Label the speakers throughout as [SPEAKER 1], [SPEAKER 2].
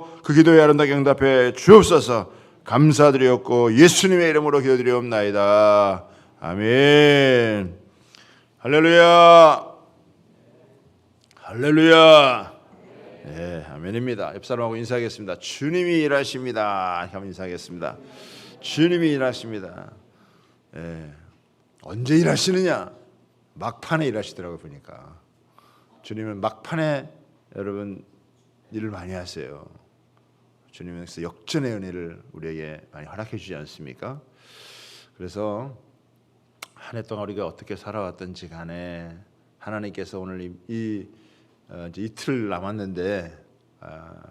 [SPEAKER 1] 주시고 그 기도에 아름답게 응답해 주옵소서. 감사드리옵고 예수님의 이름으로 기도드리옵나이다. 아멘. 할렐루야. 할렐루야. 네, 아멘입니다. 옆 사람하고 인사하겠습니다. 주님이 일하십니다. 한번 인사하겠습니다. 주님이 일하십니다. 네. 언제 일하시느냐? 막판에 일하시더라고요. 보니까 주님은 막판에 여러분 일을 많이 하세요. 주님은 그래서 역전의 은혜를 우리에게 많이 허락해 주지 않습니까? 그래서 한 해 동안 우리가 어떻게 살아왔던지 간에 하나님께서 오늘 이제 이틀 남았는데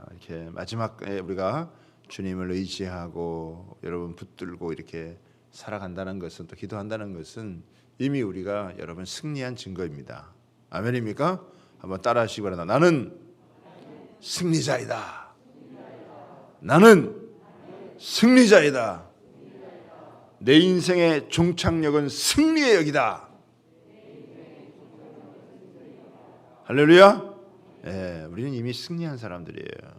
[SPEAKER 1] 이렇게 마지막에 우리가 주님을 의지하고 여러분 붙들고 이렇게 살아간다는 것은, 또 기도한다는 것은 이미 우리가 여러분 승리한 증거입니다. 아멘입니까? 한번 따라하시기 바랍니다. 나는 승리자이다. 나는 승리자이다. 내 인생의 종착역은 승리의 역이다. 할렐루야. 예, 우리는 이미 승리한 사람들이에요.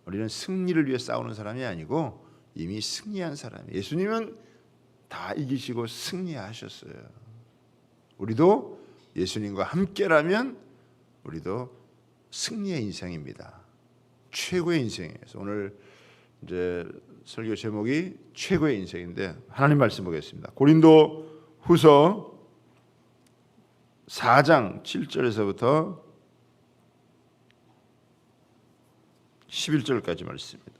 [SPEAKER 1] 우리는 승리를 위해 싸우는 사람이 아니고 이미 승리한 사람이에요. 예수님은 다 이기시고 승리하셨어요. 우리도 예수님과 함께라면 우리도 승리의 인생입니다. 최고의 인생이에요. 오늘 이제 설교 제목이 최고의 인생인데 하나님 말씀 보겠습니다. 고린도 후서 4장 7절에서부터 11절까지 말씀입니다.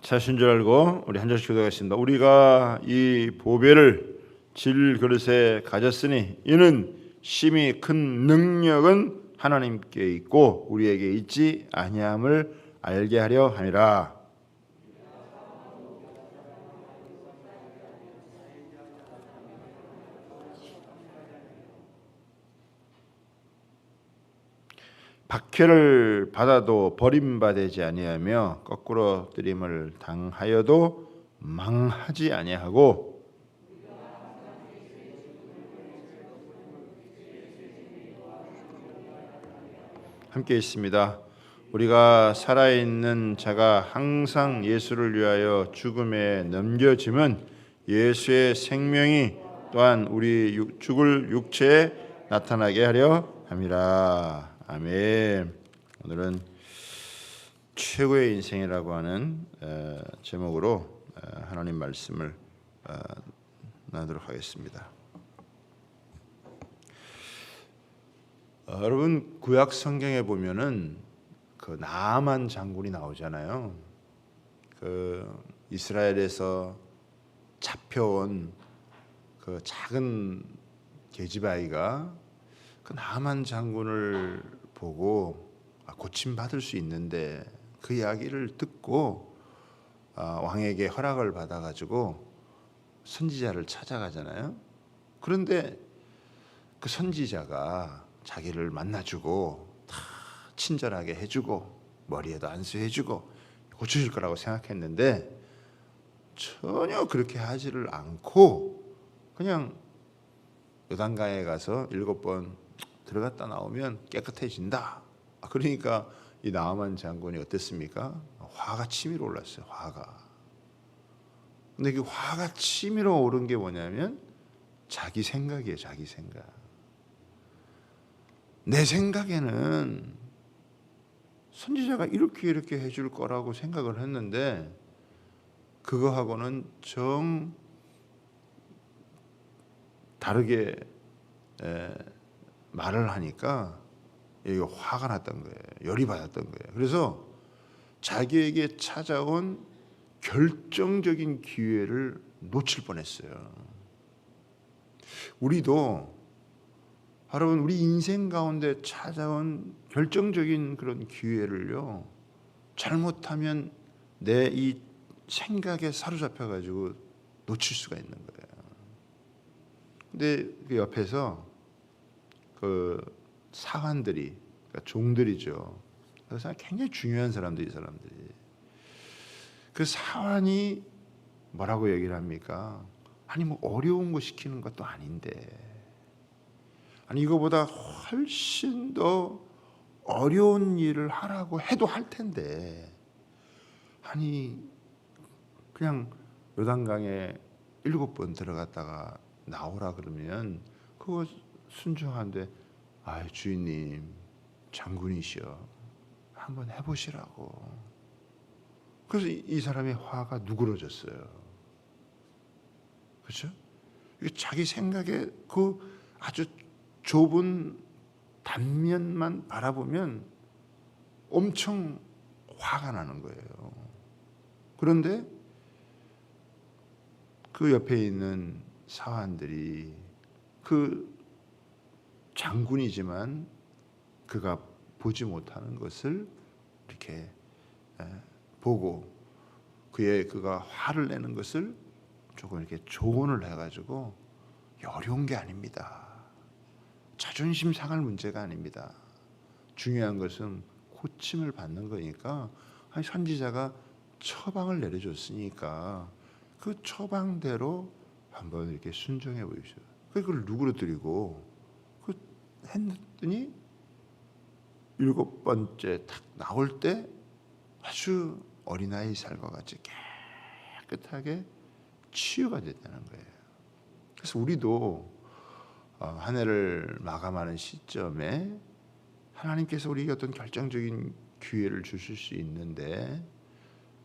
[SPEAKER 1] 찾으신 줄 알고 우리 한 절씩 기도하겠습니다. 우리가 이 보배를 질 그릇에 가졌으니 이는 심히 큰 능력은 하나님께 있고 우리에게 있지 아니함을 알게 하려 함이라. 박해를 받아도 버림받지 아니하며 거꾸로 뜨림을 당하여도 망하지 아니하고 함께 있습니다. 우리가 살아있는 자가 항상 예수를 위하여 죽음에 넘겨짐은 예수의 생명이 또한 우리 죽을 육체에 나타나게 하려 함이라. 아멘. 오늘은 최고의 인생이라고 하는 제목으로 하나님 말씀을 나누도록 하겠습니다. 여러분 구약 성경에 보면은 그 나아만 장군이 나오잖아요. 그 이스라엘에서 잡혀온 그 작은 계집아이가 그 나아만 장군을 보고 고침 받을 수 있는데 그 이야기를 듣고 왕에게 허락을 받아가지고 선지자를 찾아가잖아요. 그런데 그 선지자가 자기를 만나주고 다 친절하게 해주고 머리에도 안수해주고 고쳐줄 거라고 생각했는데 전혀 그렇게 하지를 않고 그냥 요단강에 가서 7번 들어갔다 나오면 깨끗해진다. 그러니까 이 나아만 장군이 어땠습니까? 화가 치밀어 올랐어요. 화가. 근데 그 화가 치밀어 오른 게 뭐냐면 자기 생각이에요. 자기 생각. 내 생각에는 선지자가 이렇게 해줄 거라고 생각을 했는데 그거하고는 정 다르게 말을 하니까 이게 화가 났던 거예요. 열이 받았던 거예요. 그래서 자기에게 찾아온 결정적인 기회를 놓칠 뻔했어요. 우리도 여러분 우리 인생 가운데 찾아온 결정적인 그런 기회를요 잘못하면 내 이 생각에 사로잡혀 가지고 놓칠 수가 있는 거예요. 근데 그 옆에서 그 사관들이, 그러니까 종들이죠. 그래서 굉장히 중요한 사람들이, 그 사관이 뭐라고 얘기를 합니까? 아니 뭐 어려운 거 시키는 것도 아닌데 아니 이거보다 훨씬 더 어려운 일을 하라고 해도 할 텐데, 아니 그냥 요단강에 7번 들어갔다가 나오라 그러면 그거 순종한데, 아 주인님 장군이시여 한번 해보시라고. 그래서 이 사람의 화가 누그러졌어요. 그렇죠? 자기 생각에 그 아주 좁은 단면만 바라보면 엄청 화가 나는 거예요. 그런데 그 옆에 있는 사환들이 그 장군이지만 그가 보지 못하는 것을 이렇게 보고 그가 화를 내는 것을 조금 이렇게 조언을 해가지고, 어려운 게 아닙니다. 자존심 상할 문제가 아닙니다. 중요한 것은 고침을 받는 거니까, 아니 선지자가 처방을 내려줬으니까 그 처방대로 한번 이렇게 순종해 보십시오. 그걸 누구로 그 했더니 7번째 딱 나올 때 아주 어린아이 살과 같이 깨끗하게 치유가 됐다는 거예요. 그래서 우리도 한 해를 마감하는 시점에 하나님께서 우리에게 어떤 결정적인 기회를 주실 수 있는데,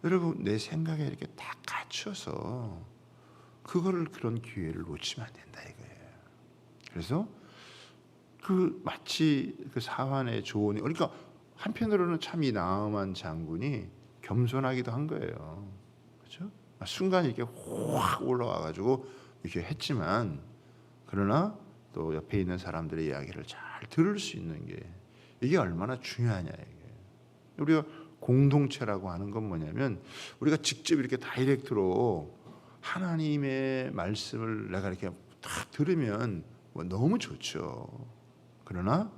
[SPEAKER 1] 여러분 내 생각에 이렇게 다 갖춰서 그거를 그런 기회를 놓치면 안 된다 이거예요. 그래서 그 마치 그 사환의 조언이, 그러니까 한편으로는 참 이 나아만 장군이 겸손하기도 한 거예요. 그렇죠? 순간 이렇게 확 올라와가지고 이렇게 했지만, 그러나 또 옆에 있는 사람들의 이야기를 잘 들을 수 있는 게 이게 얼마나 중요하냐 이게. 우리가 공동체라고 하는 건 뭐냐면, 우리가 직접 이렇게 다이렉트로 하나님의 말씀을 내가 이렇게 딱 들으면 뭐 너무 좋죠. 그러나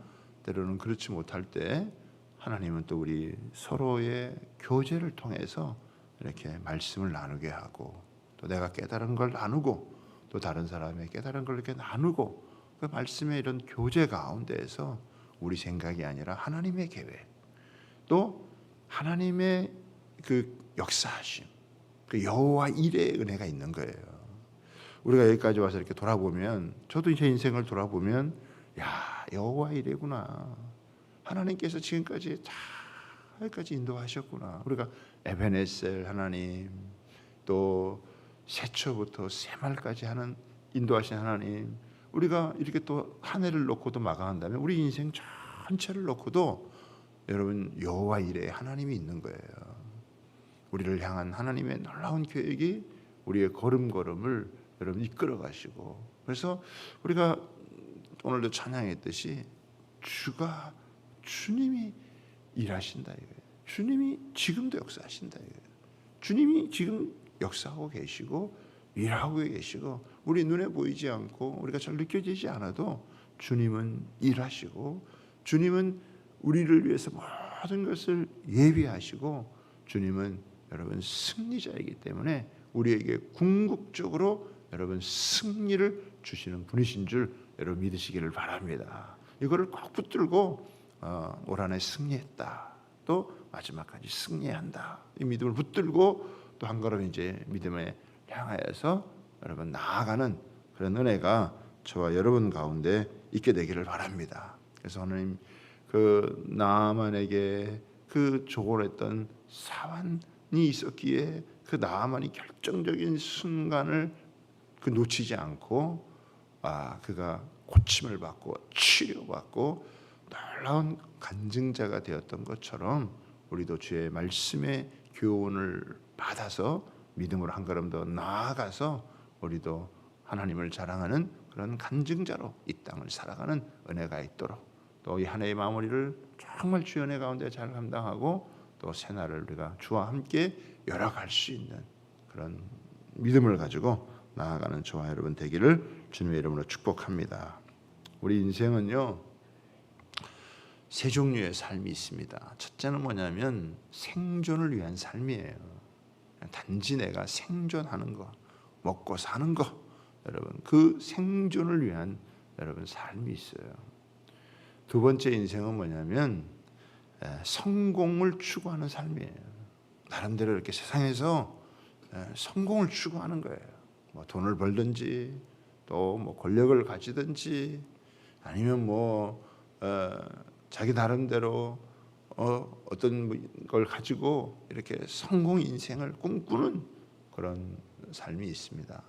[SPEAKER 1] 때로는 그렇지 못할 때 하나님은 또 우리 서로의 교제를 통해서 이렇게 말씀을 나누게 하고, 또 내가 깨달은 걸 나누고, 또 다른 사람의 깨달은 걸 이렇게 나누고, 그 말씀의 이런 교제 가운데에서 우리 생각이 아니라 하나님의 계획, 또 하나님의 그 역사하심, 그 여호와 일의 은혜가 있는 거예요. 우리가 여기까지 와서 이렇게 돌아보면, 저도 제 인생을 돌아보면, 야 여호와 일이구나. 하나님께서 지금까지 다 여기까지 인도하셨구나. 우리가 에베네셀 하나님, 또 새초부터 새말까지 하는 인도하신 하나님, 우리가 이렇게 또 한 해를 놓고도 마감한다면 우리 인생 전체를 놓고도 여러분 여호와 일에 하나님이 있는 거예요. 우리를 향한 하나님의 놀라운 계획이 우리의 걸음걸음을 여러분 이끌어 가시고, 그래서 우리가 오늘도 찬양했듯이 주님이 일하신다 이거예요. 주님이 지금도 역사하신다 이거예요. 주님이 지금 역사하고 계시고 일하고 계시고, 우리 눈에 보이지 않고 우리가 잘 느껴지지 않아도 주님은 일하시고, 주님은 우리를 위해서 모든 것을 예비하시고, 주님은 여러분 승리자이기 때문에 우리에게 궁극적으로 여러분 승리를 주시는 분이신 줄 여러분 믿으시기를 바랍니다. 이거를 꼭 붙들고 올 한 해 승리했다, 또 마지막까지 승리한다, 이 믿음을 붙들고 또 한 걸음 이제 믿음에 향하여서 여러분 나아가는 그런 은혜가 저와 여러분 가운데 있게 되기를 바랍니다. 그래서 하나님 그 나아만에게 그 조언했던 사환이 있었기에 그 나아만이 결정적인 순간을 그 놓치지 않고 그가 고침을 받고 치료받고 놀라운 간증자가 되었던 것처럼, 우리도 주의 말씀의 교훈을 받아서 믿음으로 한 걸음 더 나아가서 우리도 하나님을 자랑하는 그런 간증자로 이 땅을 살아가는 은혜가 있도록, 또 이 한 해의 마무리를 정말 주의 은혜 가운데 잘 감당하고 또 새날을 우리가 주와 함께 열어갈 수 있는 그런 믿음을 가지고 나아가는 저와 여러분 되기를 주님의 이름으로 축복합니다. 우리 인생은요 세 종류의 삶이 있습니다. 첫째는 뭐냐면 생존을 위한 삶이에요. 단지 내가 생존하는 거, 먹고 사는 거, 여러분 그 생존을 위한 여러분 삶이 있어요. 두 번째 인생은 뭐냐면 성공을 추구하는 삶이에요. 나름대로 이렇게 세상에서 성공을 추구하는 거예요. 뭐 돈을 벌든지 또 뭐 권력을 가지든지 아니면 자기 나름대로 어떤 걸 가지고 이렇게 성공 인생을 꿈꾸는 그런 삶이 있습니다.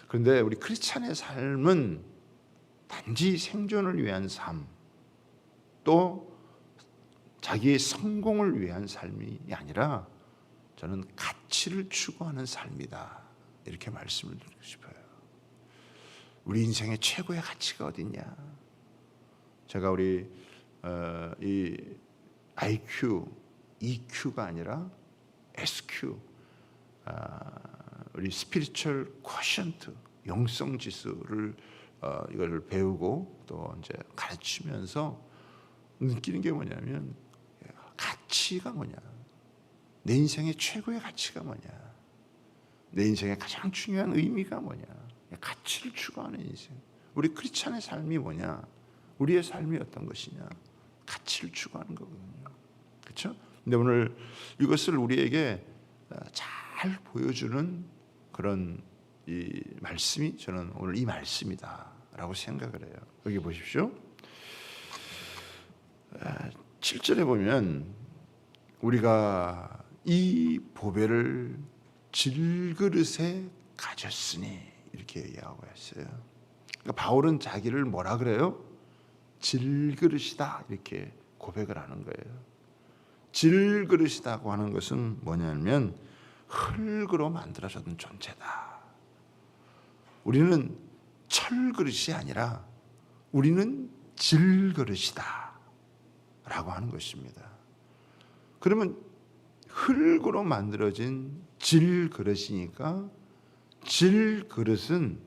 [SPEAKER 1] 그런데 우리 크리스찬의 삶은 단지 생존을 위한 삶, 또 자기의 성공을 위한 삶이 아니라 저는 가치를 추구하는 삶이다. 이렇게 말씀을 드리고 싶어요. 우리 인생의 최고의 가치가 어딨냐? 제가 우리 이 IQ, EQ가 아니라 SQ, 우리 스피리추얼 쿼션트, 영성 지수를 이걸 배우고 또 이제 가르치면서 느끼는 게 뭐냐면 가치가 뭐냐? 내 인생의 최고의 가치가 뭐냐? 내 인생의 가장 중요한 의미가 뭐냐? 가치를 추구하는 인생. 우리 크리스찬의 삶이 뭐냐? 우리의 삶이 어떤 것이냐? 가치를 추구하는 거거든요. 그렇죠? 근데 오늘 이것을 우리에게 잘 보여주는 그런 이 말씀이 저는 오늘 이 말씀이다라고 생각을 해요. 여기 보십시오. 7절에 보면 우리가 이 보배를 질그릇에 가졌으니 이렇게 얘기하고 있어요. 그러니까 바울은 자기를 뭐라 그래요? 질그릇이다 이렇게 고백을 하는 거예요. 질그릇이라고 하는 것은 뭐냐면 흙으로 만들어진 존재다. 우리는 철그릇이 아니라 우리는 질그릇이다 라고 하는 것입니다. 그러면 흙으로 만들어진 질그릇이니까 질그릇은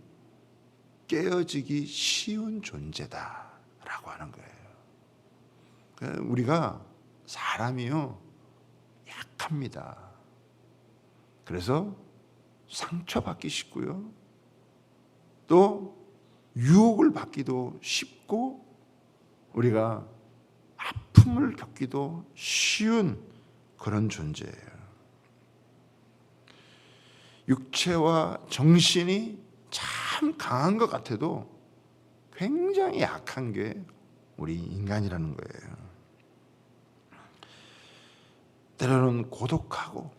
[SPEAKER 1] 깨어지기 쉬운 존재다 라고 하는 거예요. 우리가 사람이요 약합니다. 그래서 상처받기 쉽고요, 또 유혹을 받기도 쉽고 우리가 아픔을 겪기도 쉬운 그런 존재예요. 육체와 정신이 참 강한 것 같아도 굉장히 약한 게 우리 인간이라는 거예요. 때로는 고독하고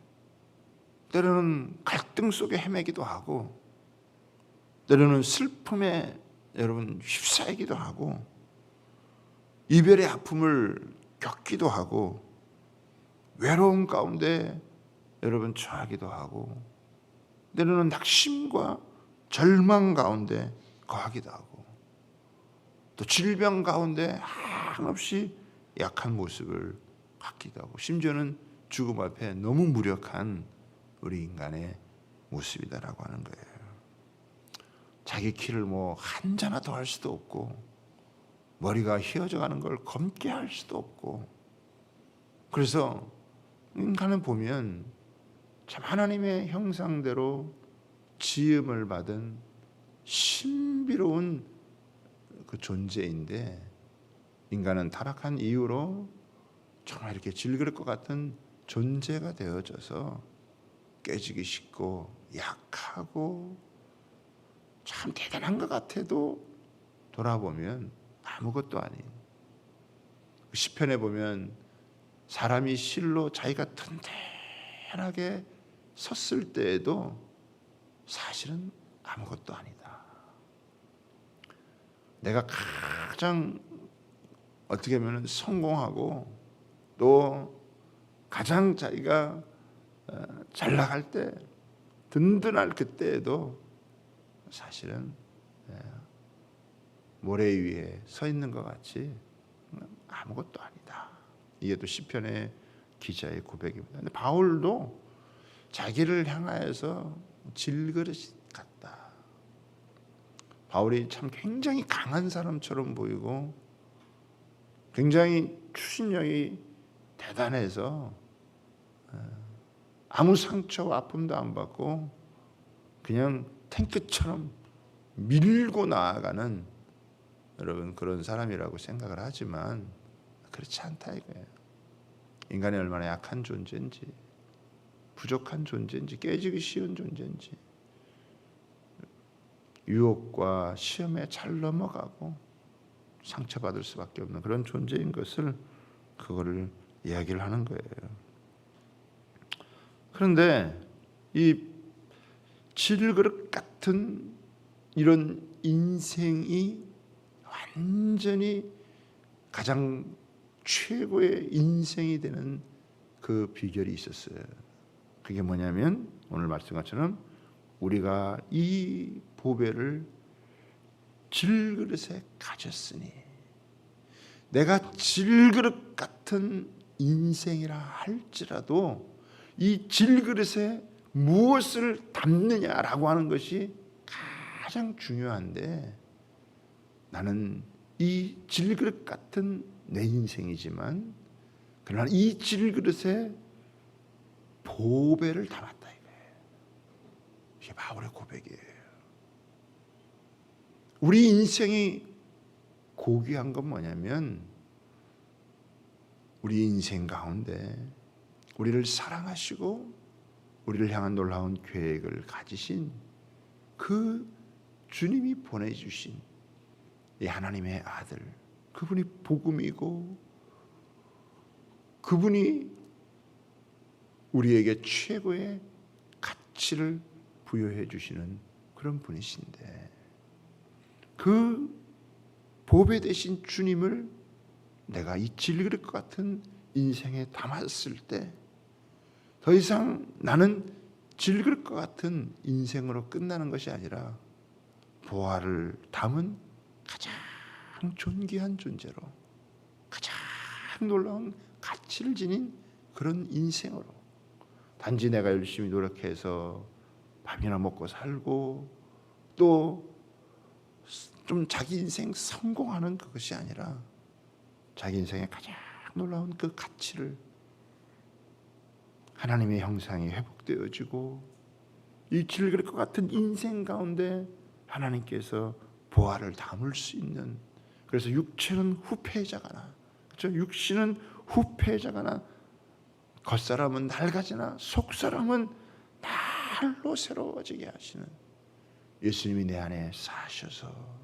[SPEAKER 1] 때로는 갈등 속에 헤매기도 하고 때로는 슬픔에 여러분 휩싸이기도 하고 이별의 아픔을 겪기도 하고 외로움 가운데 여러분 처하기도 하고 때로는 낙심과 절망 가운데 거하기도 하고 또 질병 가운데 한없이 약한 모습을 갖기도 하고 심지어는 죽음 앞에 너무 무력한 우리 인간의 모습이다라고 하는 거예요. 자기 키를 한자나 더 할 수도 없고 머리가 휘어져 가는 걸 검게 할 수도 없고 그래서 인간은 보면 참 하나님의 형상대로 지음을 받은 신비로운 그 존재인데 인간은 타락한 이후로 정말 이렇게 질그릇 것 같은 존재가 되어져서 깨지기 쉽고 약하고 참 대단한 것 같아도 돌아보면 아무것도 아닌, 시편에 보면 사람이 실로 자기가 튼튼하게 섰을 때에도 사실은 아무것도 아니다. 내가 가장 어떻게 보면 성공하고 또 가장 자기가 잘 나갈 때 든든할 그때에도 사실은 모래 위에 서 있는 것 같이 아무것도 아니다. 이게 또 시편의 기자의 고백입니다. 근데 바울도 자기를 향하여서 질그릇 같다. 바울이 참 굉장히 강한 사람처럼 보이고 굉장히 추진력이 대단해서 아무 상처와 아픔도 안 받고 그냥 탱크처럼 밀고 나아가는 여러분 그런 사람이라고 생각을 하지만 그렇지 않다 이거예요. 인간이 얼마나 약한 존재인지, 부족한 존재인지, 깨지기 쉬운 존재인지, 유혹과 시험에 잘 넘어가고 상처받을 수밖에 없는 그런 존재인 것을, 그거를 이야기를 하는 거예요. 그런데 이 질그릇 같은 이런 인생이 완전히 가장 최고의 인생이 되는 그 비결이 있었어요. 그게 뭐냐면 오늘 말씀처럼 우리가 이 보배를 질그릇에 가졌으니, 내가 질그릇 같은 인생이라 할지라도 이 질그릇에 무엇을 담느냐라고 하는 것이 가장 중요한데, 나는 이 질그릇 같은 내 인생이지만 그러나 이 질그릇에 보배를 담았다 이거예요. 이게 바울의 고백이에요. 우리 인생이 고귀한 건 뭐냐면, 우리 인생 가운데 우리를 사랑하시고 우리를 향한 놀라운 계획을 가지신 그 주님이 보내주신 이 하나님의 아들, 그분이 복음이고 그분이 우리에게 최고의 가치를 부여해 주시는 그런 분이신데, 그 보배 되신 주님을 내가 이 질그릇 같은 인생에 담았을 때 더 이상 나는 질그릇과 같은 인생으로 끝나는 것이 아니라 보화를 담은 가장 존귀한 존재로, 가장 놀라운 가치를 지닌 그런 인생으로, 단지 내가 열심히 노력해서 밥이나 먹고 살고 또 좀 자기 인생 성공하는 그것이 아니라 자기 인생의 가장 놀라운 그 가치를, 하나님의 형상이 회복되어지고 이 질그릇과 같은 인생 가운데 하나님께서 보화를 담을 수 있는, 그래서 육체는 후패자가나, 그렇죠? 육신은 후패자가나 겉사람은 낡아지나 속사람은 날로 새로워지게 하시는 예수님이 내 안에 사셔서,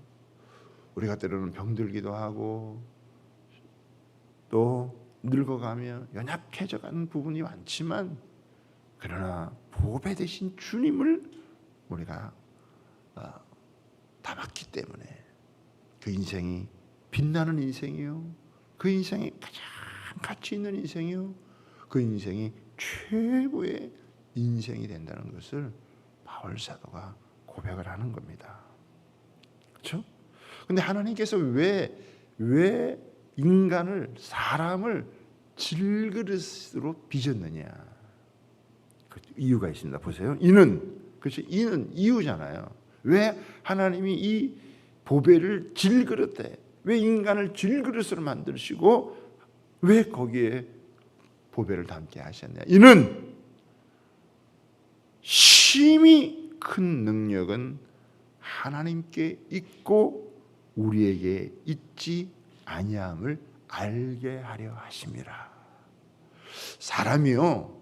[SPEAKER 1] 우리가 때로는 병들기도 하고 또 늙어가며 연약해져가는 부분이 많지만, 그러나 보배 되신 주님을 우리가 담았기 때문에 그 인생이 빛나는 인생이요, 그 인생이 가장 가치 있는 인생이요, 그 인생이 최고의 인생이 된다는 것을 바울 사도가 고백을 하는 겁니다. 그렇죠? 근데 하나님께서 왜 인간을, 사람을 질그릇으로 빚었느냐? 그 이유가 있습니다. 보세요. 이는, 그렇죠? 이는 이유잖아요. 왜 하나님이 이 보배를 질그릇에, 왜 인간을 질그릇으로 만드시고 왜 거기에 보배를 담게 하셨냐? 이는 심히 큰 능력은 하나님께 있고 우리에게 있지 아니함을 알게 하려 하심이라. 사람이요,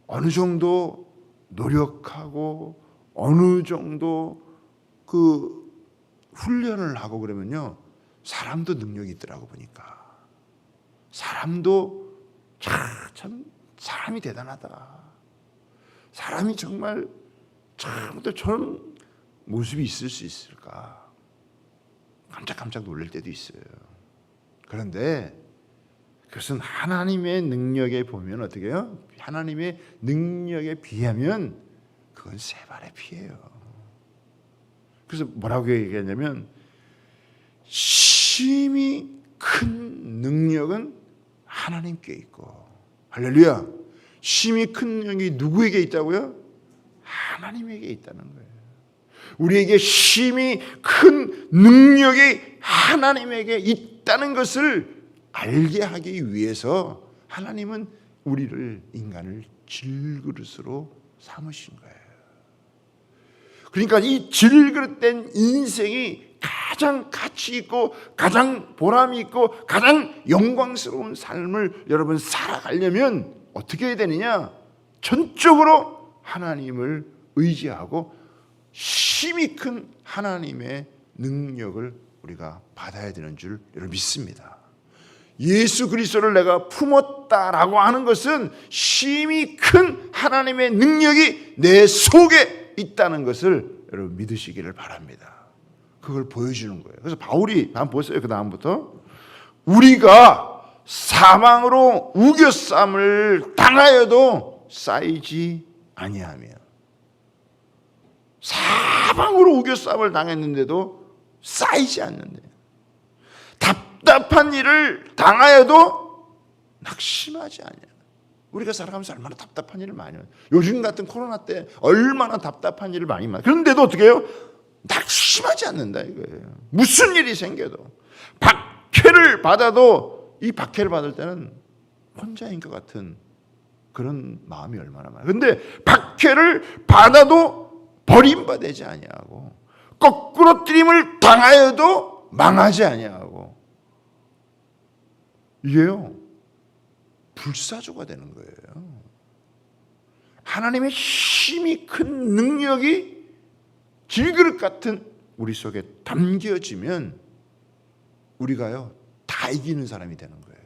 [SPEAKER 1] 어느 정도 노력하고 어느 정도 그 훈련을 하고 그러면요, 사람도 능력이 있더라고 보니까. 사람도 참 사람이 대단하다. 사람이 정말 참 또 저런 모습이 있을 수 있을까? 깜짝깜짝 놀랄 때도 있어요. 그런데 그것은 하나님의 능력에 보면 어떻게 해요? 하나님의 능력에 비하면 그건 세 발의 피예요. 그래서 뭐라고 얘기하냐면, 심히 큰 능력은 하나님께 있고, 할렐루야, 심히 큰 능력이 누구에게 있다고요? 하나님에게 있다는 거예요. 우리에게 심히 큰 능력이 하나님에게 있다는 것을 알게 하기 위해서 하나님은 우리를, 인간을 질그릇으로 삼으신 거예요. 그러니까 이 질그릇된 인생이 가장 가치 있고 가장 보람이 있고 가장 영광스러운 삶을 여러분 살아가려면 어떻게 해야 되느냐? 전적으로 하나님을 의지하고 힘이 큰 하나님의 능력을 우리가 받아야 되는 줄 여러분 믿습니다. 예수 그리스도를 내가 품었다라고 하는 것은 힘이 큰 하나님의 능력이 내 속에 있다는 것을 여러분 믿으시기를 바랍니다. 그걸 보여주는 거예요. 그래서 바울이 한번 보세요. 그 다음부터 우리가 사망으로 우겨쌈을 당하여도 쌓이지 아니하며, 사방으로 우겨쌈을 당했는데도 쌓이지 않는데, 답답한 일을 당하여도 낙심하지 않냐. 우리가 살아가면서 얼마나 답답한 일을 많이 해요. 요즘 같은 코로나 때 얼마나 답답한 일을 많이 해요. 그런데도 어떻게 해요? 낙심하지 않는다 이거예요. 무슨 일이 생겨도, 박해를 받아도 이 박해를 받을 때는 혼자인 것 같은 그런 마음이 얼마나 많아요. 그런데 박해를 받아도 버림받지 아니하고, 거꾸로 뜨림을 당하여도 망하지 아니하고, 이게요 불사조가 되는 거예요. 하나님의 힘이 큰 능력이 질그릇 같은 우리 속에 담겨지면 우리가요 다 이기는 사람이 되는 거예요.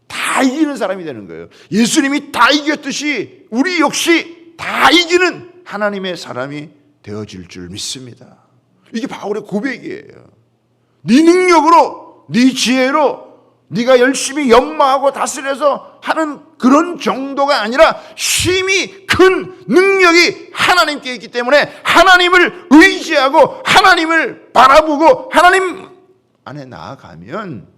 [SPEAKER 1] 다 이기는 사람이 되는 거예요. 예수님이 다 이겼듯이 우리 역시 다 이기는 하나님의 사람이 되어질 줄 믿습니다. 이게 바울의 고백이에요. 네 능력으로, 네 지혜로 네가 열심히 연마하고 다스려서 하는 그런 정도가 아니라 힘이 큰 능력이 하나님께 있기 때문에 하나님을 의지하고 하나님을 바라보고 하나님 안에 나아가면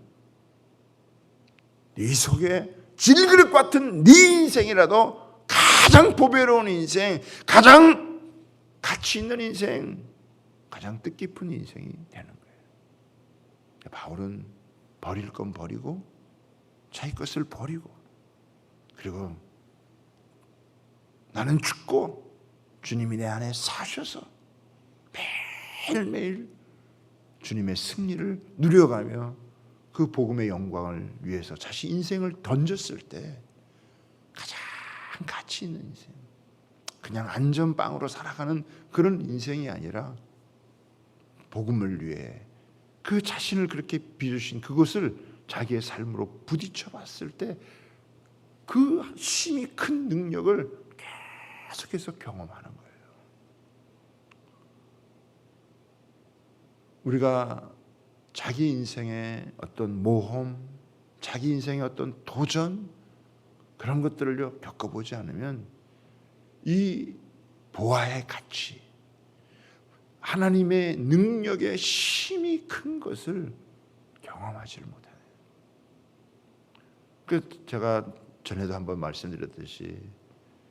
[SPEAKER 1] 네 속에 질그릇 같은 네 인생이라도 가장 보배로운 인생, 가장 가치 있는 인생, 가장 뜻깊은 인생이 되는 거예요. 바울은 버릴 건 버리고 자기 것을 버리고, 그리고 나는 죽고 주님이 내 안에 사셔서 매일매일 주님의 승리를 누려가며 그 복음의 영광을 위해서 자신 인생을 던졌을 때 가장 가치 있는 인생, 그냥 안전빵으로 살아가는 그런 인생이 아니라 복음을 위해 그 자신을 그렇게 빚으신 그것을 자기의 삶으로 부딪혀 봤을 때 그 힘이 큰 능력을 계속해서 경험하는 거예요. 우리가 자기 인생의 어떤 모험, 자기 인생의 어떤 도전, 그런 것들을 겪어보지 않으면 이 보아의 가치, 하나님의 능력의 힘이 큰 것을 경험하지를 못해요. 그 제가 전에도 한번 말씀드렸듯이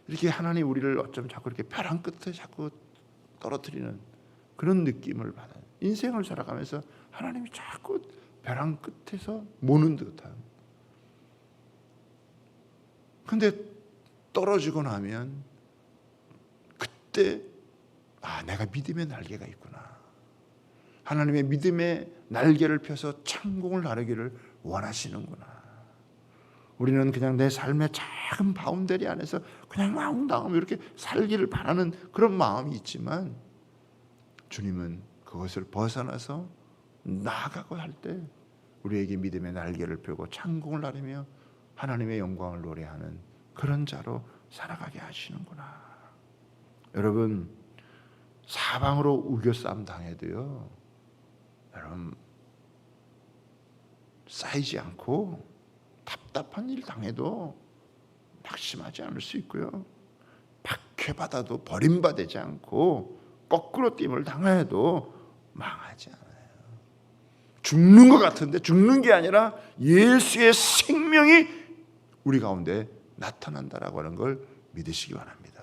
[SPEAKER 1] 이렇게 하나님 우리를 어쩜 자꾸 이렇게 벼랑 끝에 자꾸 떨어뜨리는 그런 느낌을 받아요. 인생을 살아가면서 하나님이 자꾸 벼랑 끝에서 모는 듯한. 근데 떨어지고 나면 그때 내가 믿음의 날개가 있구나. 하나님의 믿음의 날개를 펴서 창공을 나르기를 원하시는구나. 우리는 그냥 내 삶의 작은 바운더리 안에서 그냥 마음당하며 이렇게 살기를 바라는 그런 마음이 있지만, 주님은 그것을 벗어나서 나아가고 할 때 우리에게 믿음의 날개를 펴고 창공을 나르며 하나님의 영광을 노래하는 그런 자로 살아가게 하시는구나. 여러분, 사방으로 우겨싸움 당해도요, 여러분 쌓이지 않고 답답한 일 당해도 낙심하지 않을 수 있고요, 박해받아도 버림받지 않고 거꾸로 띠임을 당해도 망하지 않아요. 죽는 것 같은데 죽는 게 아니라 예수의 생명이 우리 가운데 나타난다라고 하는 걸 믿으시기 바랍니다.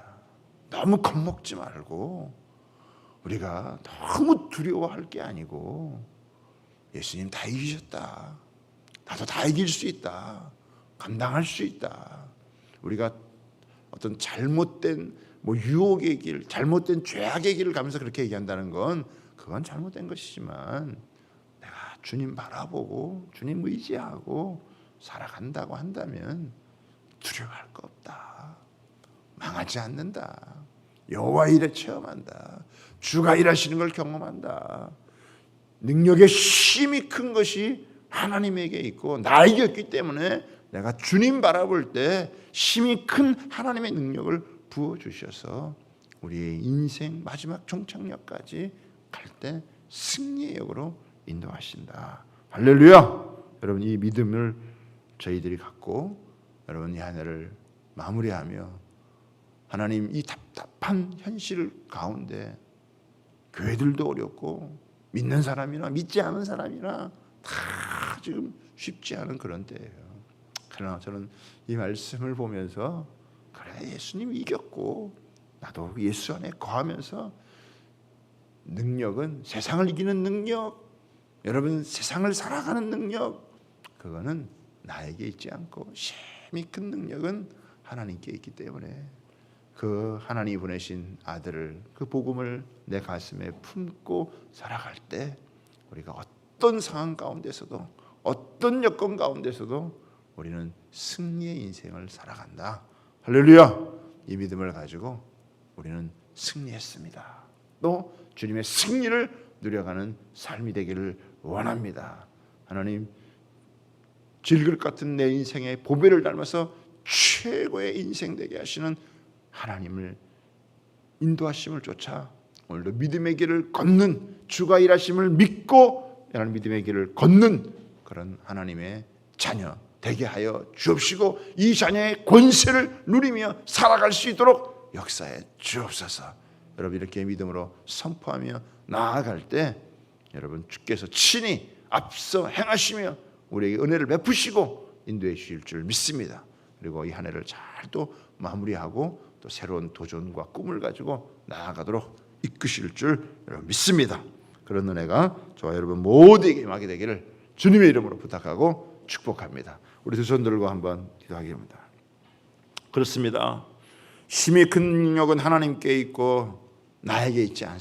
[SPEAKER 1] 너무 겁먹지 말고, 우리가 너무 두려워할 게 아니고, 예수님 다 이기셨다, 나도 다 이길 수 있다, 감당할 수 있다. 우리가 어떤 잘못된 유혹의 길, 잘못된 죄악의 길을 가면서 그렇게 얘기한다는 건 그건 잘못된 것이지만 내가 주님 바라보고 주님 의지하고 살아간다고 한다면 두려워할 거 없다. 망하지 않는다. 여호와 일에 체험한다. 주가 일하시는 걸 경험한다. 능력의 힘이 큰 것이 하나님에게 있고 나에게 있기 때문에 내가 주님 바라볼 때 힘이 큰 하나님의 능력을 부어주셔서 우리의 인생 마지막 종착역까지 갈 때 승리의 역으로 인도하신다. 할렐루야. 여러분 이 믿음을 저희들이 갖고 여러분 이 한 해를 마무리하며 하나님 이 답답한 현실 가운데 교회들도 어렵고 믿는 사람이나 믿지 않은 사람이나 다 지금 쉽지 않은 그런 때예요. 그러나 저는 이 말씀을 보면서 그래 예수님이 이겼고 나도 예수 안에 거하면서 능력은 세상을 이기는 능력, 여러분 세상을 살아가는 능력, 그거는 나에게 있지 않고 힘이 큰 능력은 하나님께 있기 때문에 그 하나님이 보내신 아들을 그 복음을 내 가슴에 품고 살아갈 때 우리가 어떤 상황 가운데서도 어떤 여건 가운데서도 우리는 승리의 인생을 살아간다. 할렐루야. 이 믿음을 가지고 우리는 승리했습니다. 또 주님의 승리를 누려가는 삶이 되기를 원합니다. 하나님 질글 같은 내 인생의 보배를 닮아서 최고의 인생 되게 하시는 하나님을 인도하심을 쫓아 오늘도 믿음의 길을 걷는 주가 일하심을 믿고 이런 믿음의 길을 걷는 그런 하나님의 자녀 되게 하여 주옵시고 이 자녀의 권세를 누리며 살아갈 수 있도록 역사해 주옵소서. 여러분 이렇게 믿음으로 선포하며 나아갈 때 여러분 주께서 친히 앞서 행하시며 우리에게 은혜를 베푸시고 인도해 주실 줄 믿습니다. 그리고 이 한 해를 잘 또 마무리하고 또 새로운 도전과 꿈을 가지고 나아가도록 이끄실 줄 여러분 믿습니다. 그런 은혜가 저와 여러분 모두에게 임하게 되기를 주님의 이름으로 부탁하고 축복합니다. 우리 두 손 들고 한번 기도하겠습니다. 그렇습니다. 힘이 큰 능력은 하나님께 있고 나에게 있지 않습니다.